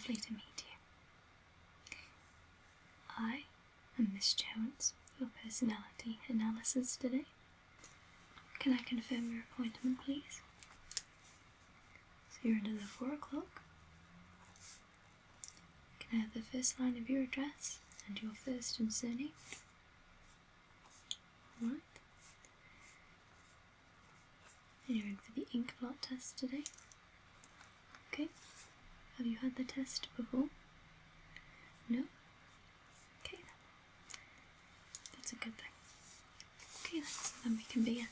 lovely to meet you. I am Miss Jones, your personality analysis today. Can I confirm your appointment, please? So you're under the 4 o'clock. Can I have the first line of your address and your first and surname? Alright. And you're in for the Inkblot Test today. Okay. Have you had the test before? No? Okay then. That's a good thing. Okay then, so then we can begin.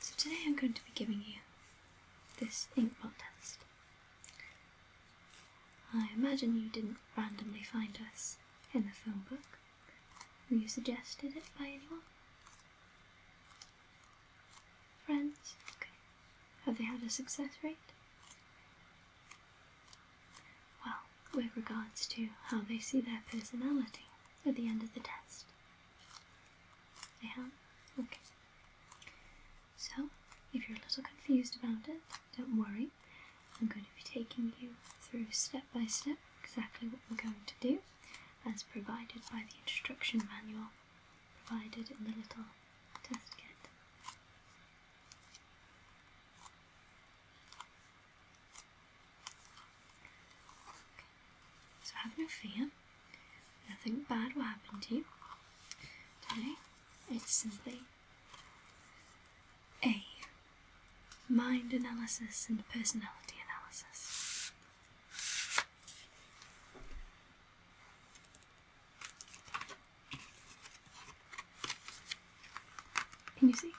So today I'm going to be giving you this Inkblot Test. I imagine you didn't randomly find us in the phone book. Were you suggested it by anyone? Friends? Okay. Have they had a success rate? Well, with regards to how they see their personality at the end of the test. They have? Okay. So, if you're a little confused about it, don't worry. I'm going to be taking you through step by step exactly what we're going to do, as provided by the instruction manual provided in the little test kit. Okay. So have no fear, nothing bad will happen to you today. It's simply a mind analysis and personality analysis. Can you see?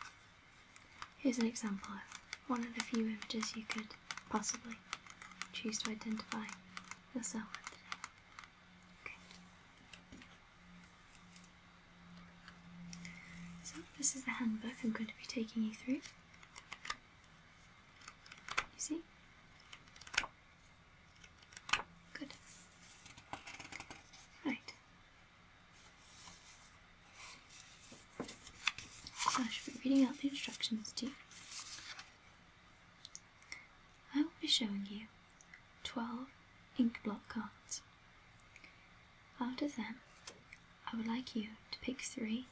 Here's an example of one of the few images you could possibly choose to identify yourself with today. Okay. So this is the handbook I'm going to be taking you through. You see? Good. Right. So I should be reading out the instructions to you. I will be showing you 12 Inkblot cards. Out of them, I would like you to pick 3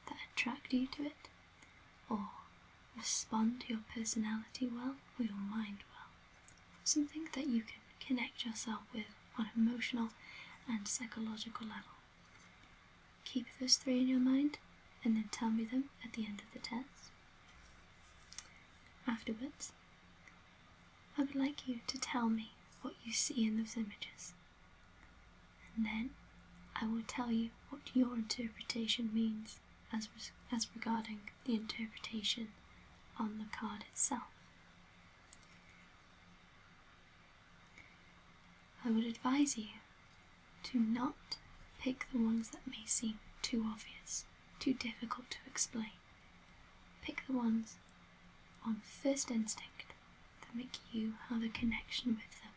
that attract you to it, or respond to your personality well, or your mind well. Something that you can connect yourself with on an emotional and psychological level. Keep those 3 in your mind, and then tell me them at the end of the test. Afterwards, I would like you to tell me what you see in those images. And then I will tell you what your interpretation means as regarding the interpretation on the card itself. I would advise you to not pick the ones that may seem too obvious, too difficult to explain. Pick the ones on first instinct that make you have a connection with them.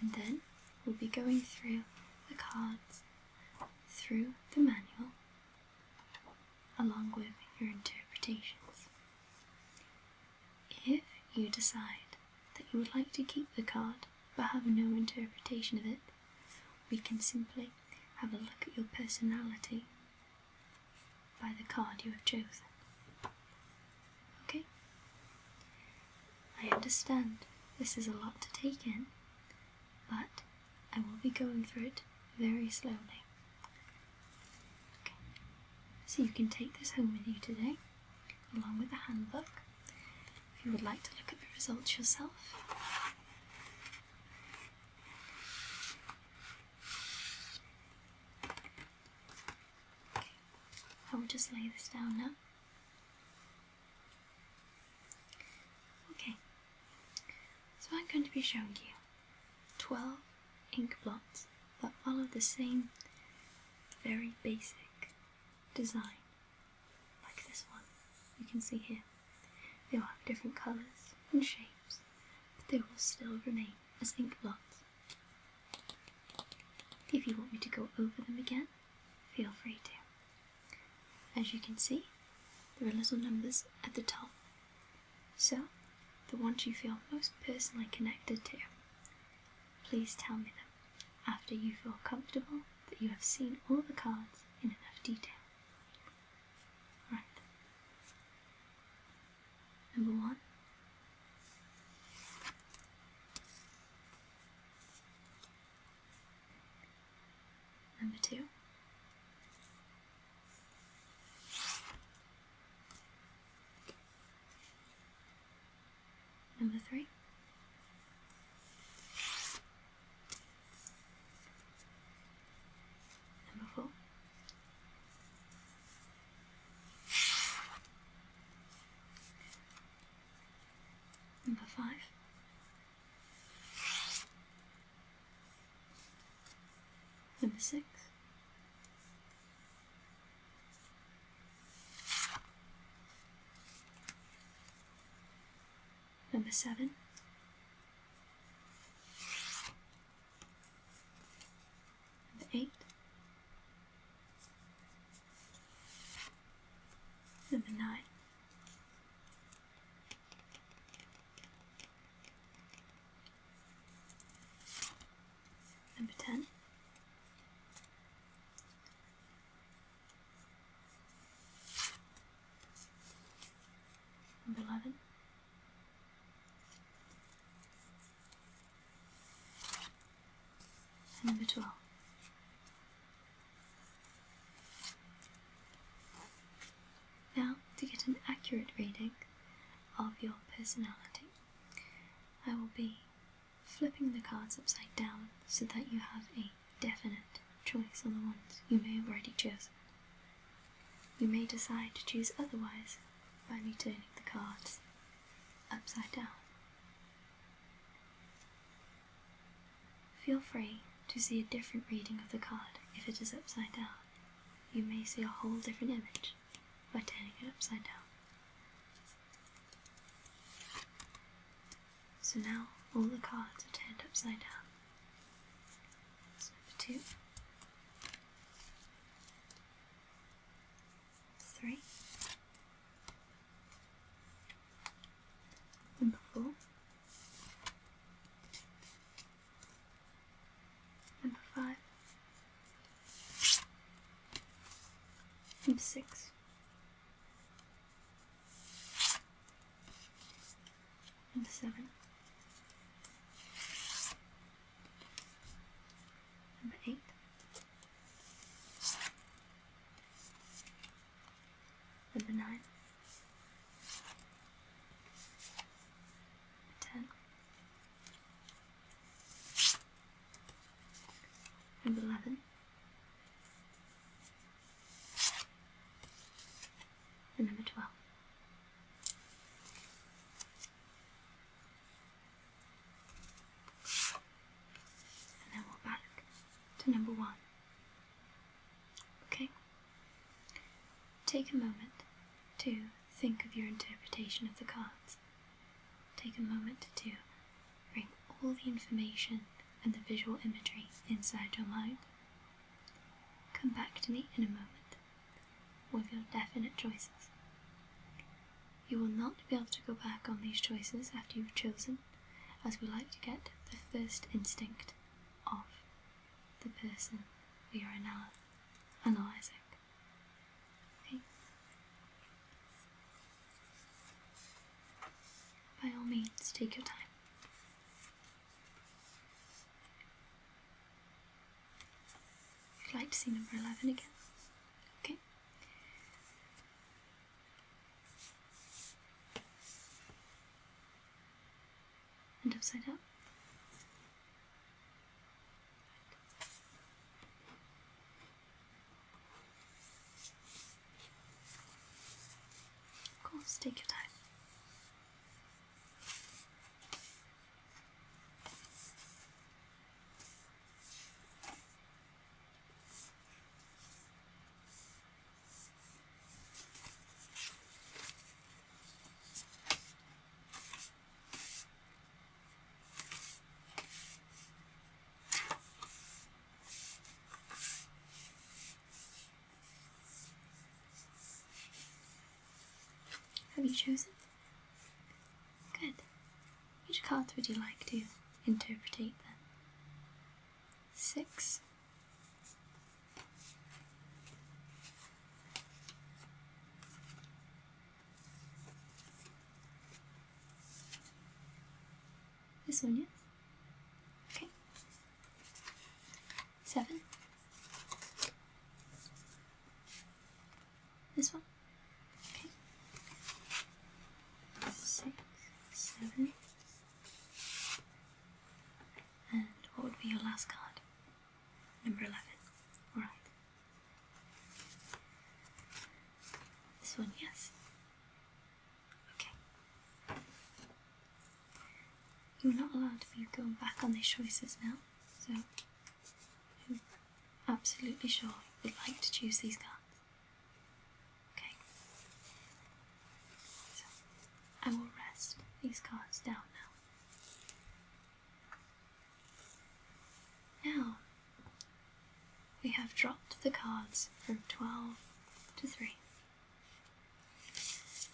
And then we'll be going through the cards, through the manual, along with your interpretations. If you decide that you would like to keep the card but have no interpretation of it, we can simply have a look at your personality by the card you have chosen. Okay? I understand this is a lot to take in, but I will be going through it very slowly. Okay. So you can take this home with you today, along with the handbook, if you would like to look at the results yourself. Okay. I will just lay this down now. Okay. So I'm going to be showing you 12 ink blots that follow the same very basic design, like this one you can see here. They will have different colours and shapes, but they will still remain as ink blots. If you want me to go over them again, feel free to. As you can see, there are little numbers at the top, so the ones you feel most personally connected to, please tell me them after you feel comfortable that you have seen all the cards in enough detail. Right. Number 1. Number 2. Number 3. Number 4. Number 5. Number 6. Number 7. Number 8. Number 9. Number 10. Number 11. And number 12. Now, to get an accurate reading of your personality, I will be flipping the cards upside down so that you have a definite choice on the ones you may have already chosen. You may decide to choose otherwise by me turning the cards upside down. Feel free to see a different reading of the card if it is upside down. You may see a whole different image by turning it upside down. So now all the cards are turned upside down. So number 2, 3, number 4, number 5, number 6, number 7, number 8, number 9, number 10, number 11, and number 12. And then we're back to number 1. Okay? Take a moment to think of your interpretation of the cards. Take a moment to bring all the information and the visual imagery inside your mind. Come back to me in a moment with your definite choices. You will not be able to go back on these choices after you've chosen, as we like to get the first instinct of the person we are analysing. Okay? By all means, take your time. I'd like to see number 11 again. Okay? And upside down. Of course, take your time. chosen? Good. Which cards would you like to interpretate then? 6. This one, yes? Okay. 7. This one? Okay. 6, 7. And what would be your last card? Number 11. Alright. This one, yes? Okay. You're not allowed to be going back on these choices now, so I'm absolutely sure you'd like to choose these cards. Okay. So I will rest these cards down now. Now we have dropped the cards from 12 to 3.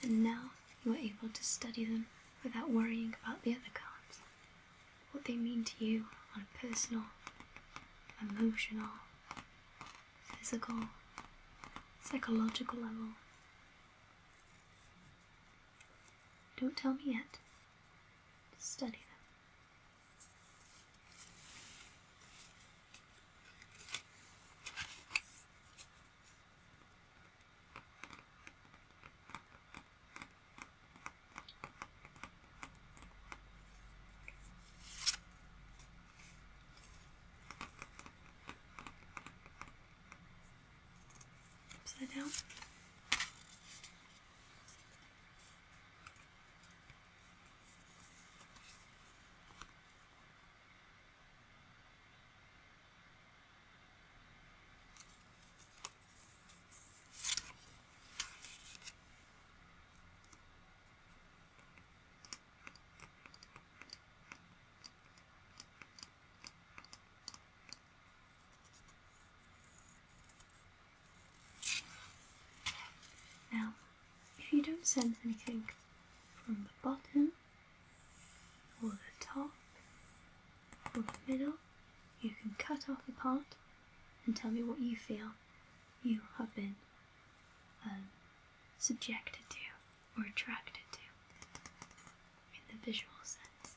And now you are able to study them without worrying about the other cards, what they mean to you on a personal, emotional, physical, psychological level. Don't tell me yet. Just study them. Upside down. Now, if you don't sense anything from the bottom, or the top, or the middle, you can cut off a part and tell me what you feel you have been subjected to or attracted to in the visual sense.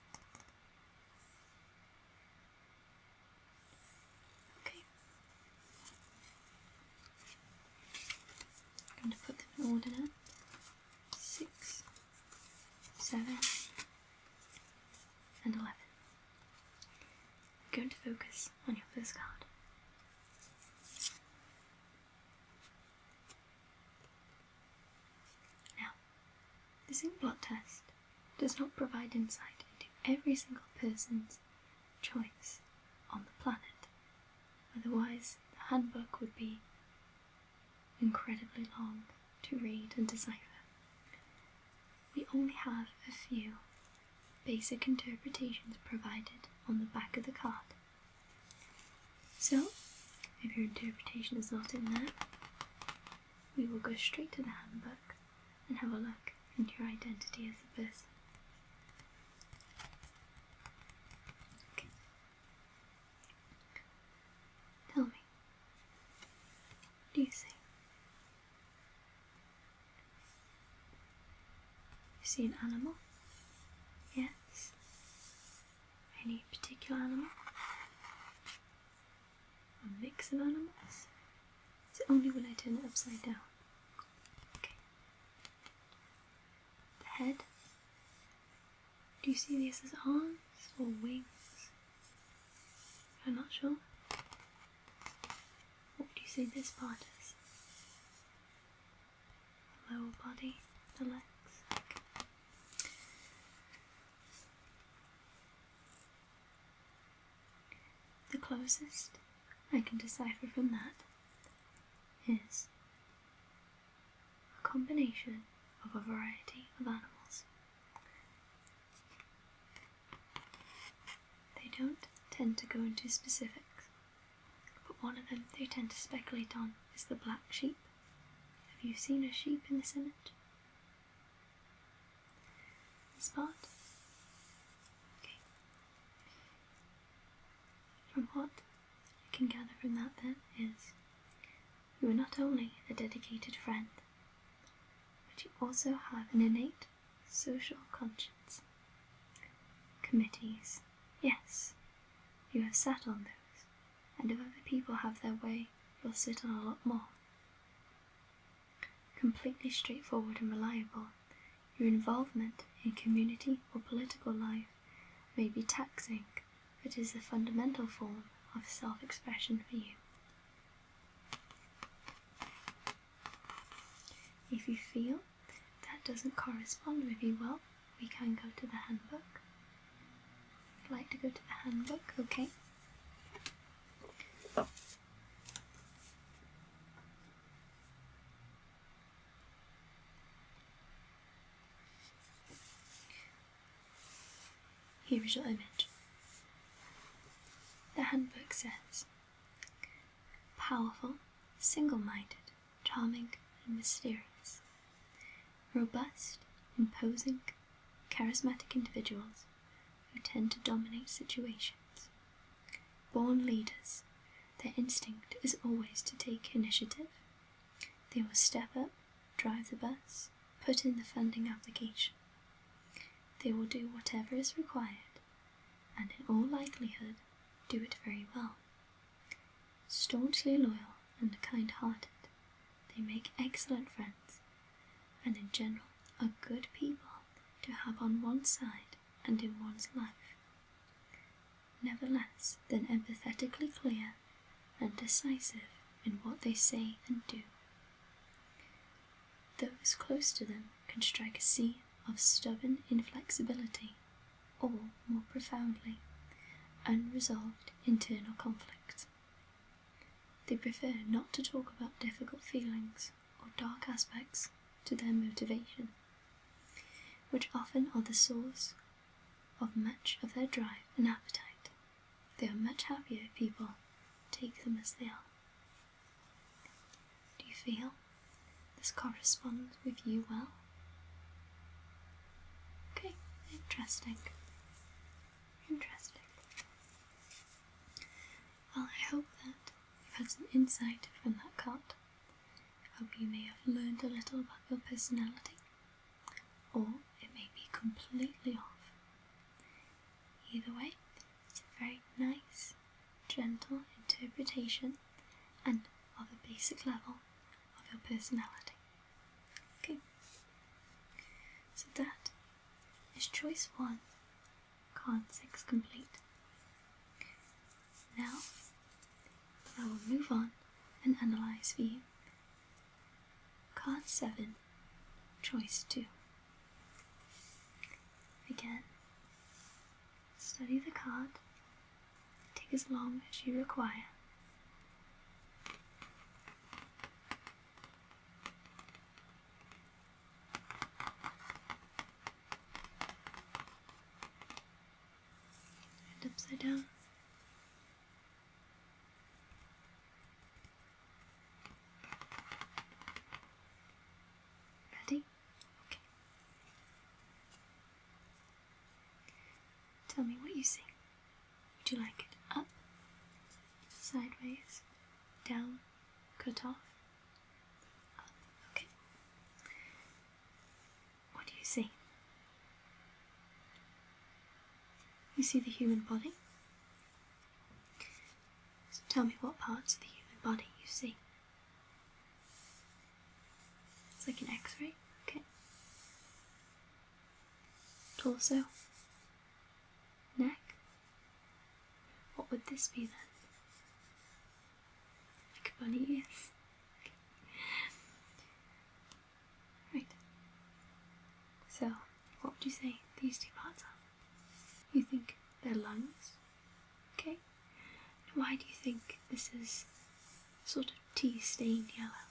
Okay. I'm going to put them in order now. 6, 7, and 11. I'm going to focus on your first card. Now, this Inkblot test does not provide insight into every single person's choice on the planet. Otherwise, the handbook would be incredibly long to read and decipher. We only have a few basic interpretations provided on the back of the card. So, if your interpretation is not in there, we will go straight to the handbook and have a look into your identity as a person. Okay. Tell me, what do you see? You see an animal? Yes. Any particular animal? A mix of animals? Is it only when I turn it upside down? Okay. The head? Do you see these as arms or wings? I'm not sure. What do you see this part as? The lower body, the legs. Okay. The closest I can decipher from that is a combination of a variety of animals. They don't tend to go into specifics, but one of them they tend to speculate on is the black sheep. Have you seen a sheep in this image? this part? Okay. From what I can gather from that then is you are not only a dedicated friend, but you also have an innate social conscience. Committees, yes, you have sat on those, and if other people have their way, you'll sit on a lot more. Completely straightforward and reliable, your involvement in community or political life may be taxing, but is a fundamental form of self-expression for you. If you feel that doesn't correspond with you well, we can go to the handbook. If you'd like to go to the handbook, okay. Here is your image. The handbook says, powerful, single-minded, charming and mysterious, robust, imposing, charismatic individuals who tend to dominate situations. Born leaders, their instinct is always to take initiative. They will step up, drive the bus, put in the funding application. They will do whatever is required, and in all likelihood, do it very well. Staunchly loyal and kind-hearted, they make excellent friends, and in general are good people to have on one's side and in one's life. Never less than empathetically clear and decisive in what they say and do. Those close to them can strike a scene of stubborn inflexibility, or, more profoundly, unresolved internal conflicts. They prefer not to talk about difficult feelings or dark aspects to their motivation, which often are the source of much of their drive and appetite. They are much happier if people take them as they are. Do you feel this corresponds with you well? Okay, interesting. Interesting. Well, I hope that you've had some insight from that card. I hope you may have learned a little about your personality, or it may be completely off. Either way, it's a very nice, gentle interpretation and of a basic level of your personality. Okay, so that is choice 1, card 6 complete. Now, I will move on and analyse for you. Card 7, choice 2. Again, study the card, take as long as you require. And upside down. Ready? Okay. Tell me what you see. Would you like it up, sideways, down, cut off? Up. Okay. What do you see? You see the human body? So tell me what parts of the human body you see. It's like an X-ray, okay. Torso, neck. What would this be then? Like a bunny ears. Okay. Right. So, what would you say these two parts are? You think they're lungs? Okay. Why do you think this is sort of tea-stained yellow?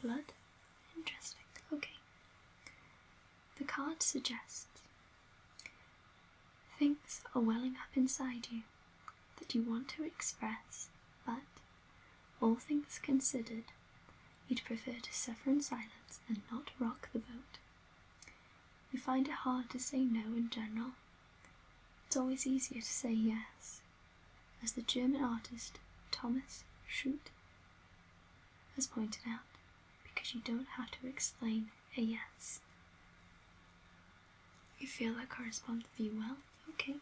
Blood? Interesting. Okay. The card suggests things are welling up inside you that you want to express, but, all things considered, you'd prefer to suffer in silence and not rock the boat. You we find it hard to say no in general. It's always easier to say yes, as the German artist Thomas Schutt has pointed out, because you don't have to explain a yes. You feel that corresponds with you well? Okay.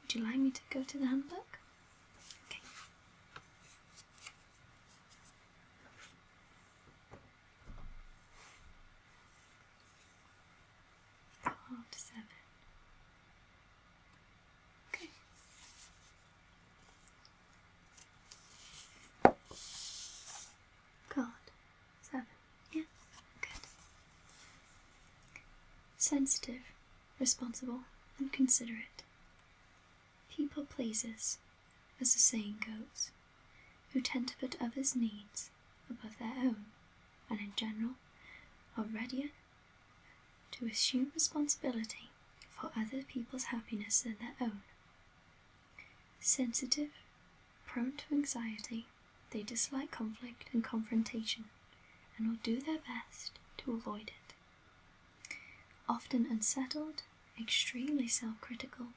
Would you like me to go to the handbook? Okay. 7. Okay. Card 7. Yeah, good. Sensitive, responsible, and considerate. People pleasers, as the saying goes, who tend to put others' needs above their own, and in general are readier to assume responsibility for other people's happiness than their own. Sensitive, prone to anxiety, they dislike conflict and confrontation, and will do their best to avoid it. Often unsettled, extremely self-critical,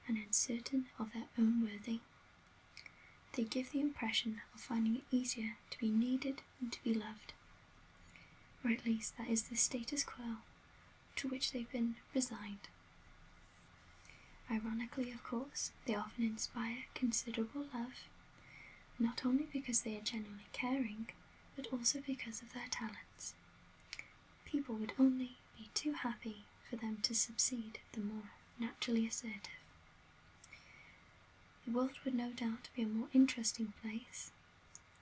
and uncertain of their own worth, they give the impression of finding it easier to be needed than to be loved, or at least that is the status quo to which they've been resigned. Ironically, of course, they often inspire considerable love, not only because they are genuinely caring, but also because of their talents. People would only be too happy for them to succeed the more naturally assertive. The world would no doubt be a more interesting place.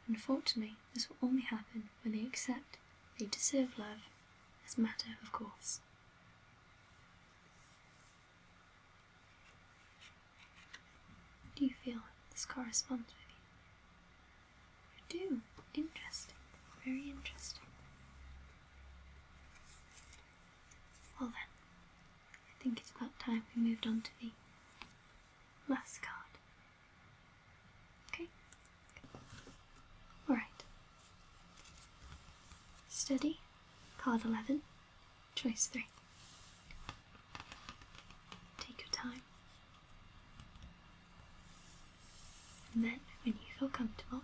Unfortunately, this will only happen when they accept they deserve love as a matter of course. Do you feel this corresponds with you? You do? Interesting. Very interesting. Well then, I think it's about time we moved on to the last card. Okay? Alright. Steady, card 11, choice 3. Take your time. And then, when you feel comfortable,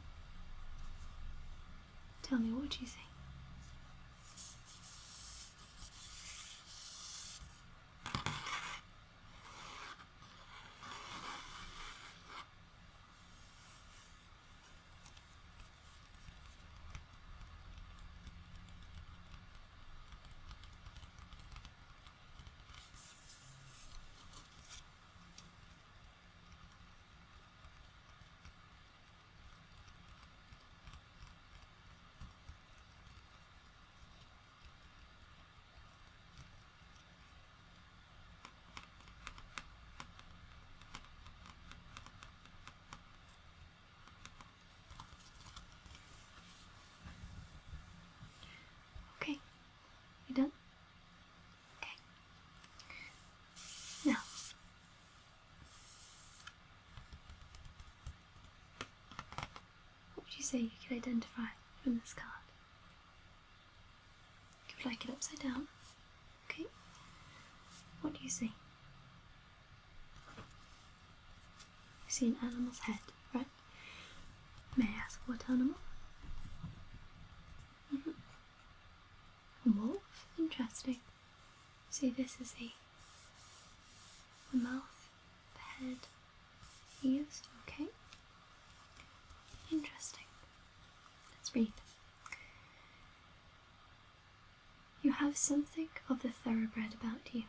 tell me what you think. Okay, you done? Okay. Now, what would you say you could identify from this card? You could like it upside down. Okay. What do you see? You see an animal's head, right? May I ask what animal? A wolf? Interesting. See, this is the mouth, the head, ears, okay? Interesting. Let's read. You have something of the thoroughbred about you,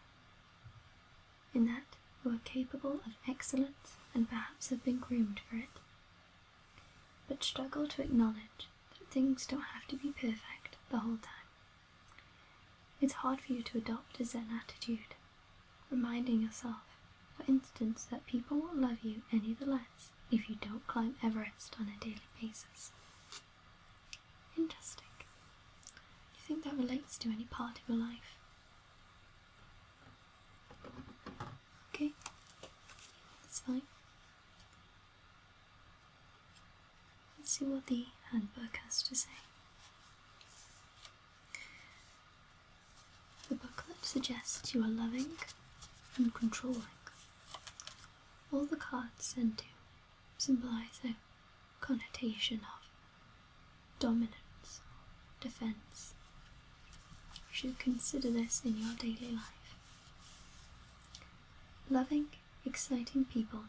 in that you are capable of excellence and perhaps have been groomed for it, but struggle to acknowledge that things don't have to be perfect the whole time. It's hard for you to adopt a Zen attitude, reminding yourself, for instance, that people won't love you any the less if you don't climb Everest on a daily basis. Interesting. Do you think that relates to any part of your life? Okay, that's fine. Let's see what the handbook has to say. The booklet suggests you are loving and controlling. All the cards tend to symbolize a connotation of dominance, defense. You should consider this in your daily life. Loving, exciting people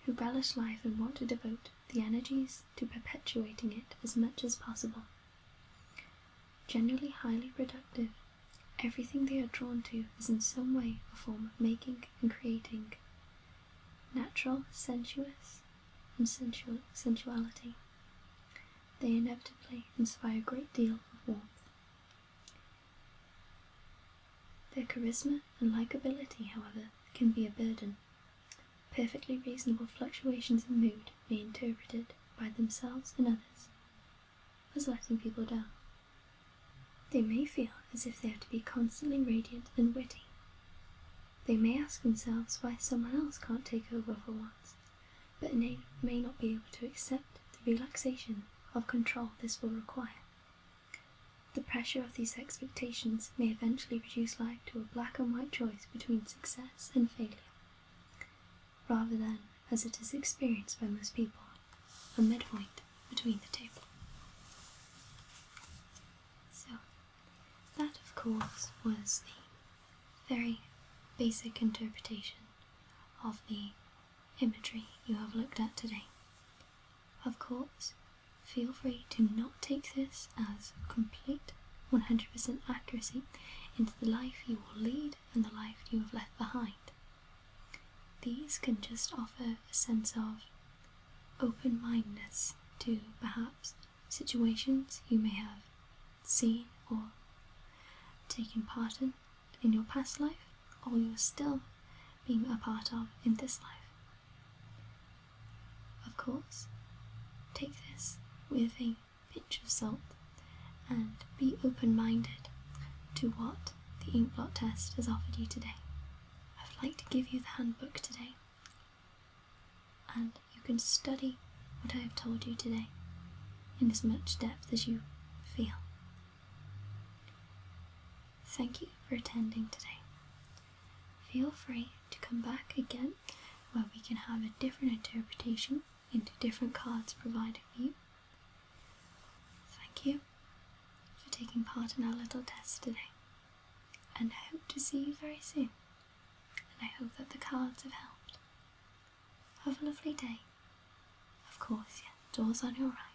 who relish life and want to devote the energies to perpetuating it as much as possible. Generally highly productive, everything they are drawn to is in some way a form of making and creating. Natural, sensuous, and sensuality. They inevitably inspire a great deal of warmth. Their charisma and likability, however, can be a burden. Perfectly reasonable fluctuations in mood may be interpreted by themselves and others as letting people down. They may feel as if they are to be constantly radiant and witty. They may ask themselves why someone else can't take over for once, but may not be able to accept the relaxation of control this will require. The pressure of these expectations may eventually reduce life to a black and white choice between success and failure, rather than, as it is experienced by most people, a midpoint between the two. So, that of course was the very basic interpretation of the imagery you have looked at today. Of course, feel free to not take this as complete 100% accuracy into the life you will lead and the life you have left behind. These can just offer a sense of open-mindedness to perhaps situations you may have seen or taken part in your past life, or you are still being a part of in this life. Of course, take this with a pinch of salt and be open-minded to what the Inkblot test has offered you today. I would like to give you the handbook today, and you can study what I have told you today in as much depth as you feel. Thank you for attending today. Feel free to come back again where we can have a different interpretation into different cards provided for you. Thank you for taking part in our little test today, and I hope to see you very soon, and I hope that the cards have helped. Have a lovely day. Of course, yeah, doors on your right.